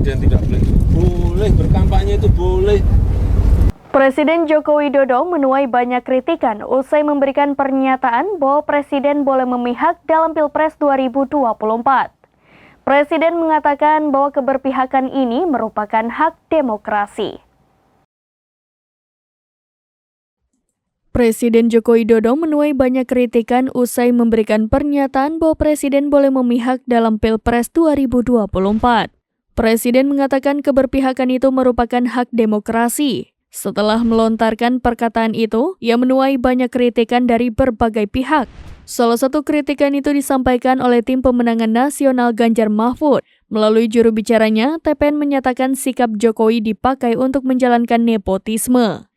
presiden tidak boleh. Boleh berkampanye itu boleh. Presiden Joko Widodo menuai banyak kritikan usai memberikan pernyataan bahwa Presiden boleh memihak dalam Pilpres 2024. Presiden mengatakan bahwa keberpihakan ini merupakan hak demokrasi. Presiden Joko Widodo menuai banyak kritikan usai memberikan pernyataan bahwa Presiden boleh memihak dalam Pilpres 2024. Presiden mengatakan keberpihakan itu merupakan hak demokrasi. Setelah melontarkan perkataan itu, ia menuai banyak kritikan dari berbagai pihak. Salah satu kritikan itu disampaikan oleh tim pemenangan nasional Ganjar Mahfud. Melalui juru bicaranya, TPN menyatakan sikap Jokowi dipakai untuk menjalankan nepotisme.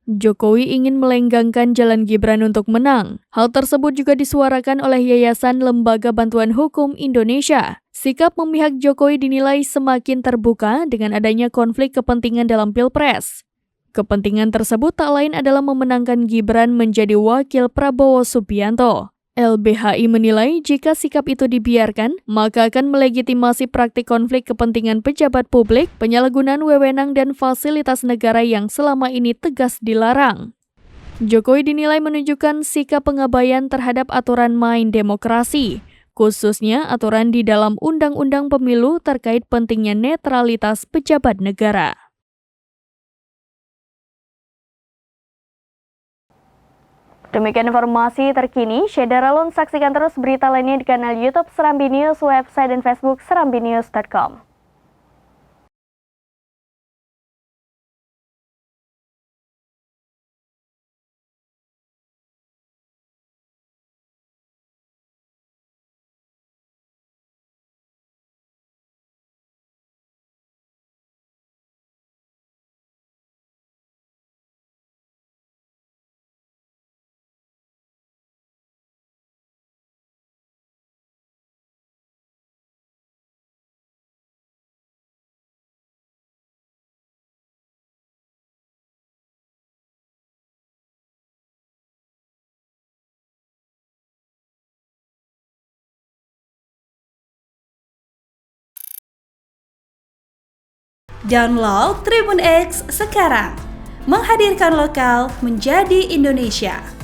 Jokowi ingin melenggangkan jalan Gibran untuk menang. Hal tersebut juga disuarakan oleh Yayasan Lembaga Bantuan Hukum Indonesia. Sikap memihak Jokowi dinilai semakin terbuka dengan adanya konflik kepentingan dalam Pilpres. Kepentingan tersebut tak lain adalah memenangkan Gibran menjadi wakil Prabowo Subianto. LBHI menilai jika sikap itu dibiarkan, maka akan melegitimasi praktik konflik kepentingan pejabat publik, penyalahgunaan wewenang dan fasilitas negara yang selama ini tegas dilarang. Jokowi dinilai menunjukkan sikap pengabaian terhadap aturan main demokrasi, khususnya aturan di dalam Undang-Undang Pemilu terkait pentingnya netralitas pejabat negara. Demikian informasi terkini, Syederalun saksikan terus berita lainnya di kanal YouTube Serambi News, website dan Facebook serambinews.com. Download Tribun X sekarang, menghadirkan lokal menjadi Indonesia.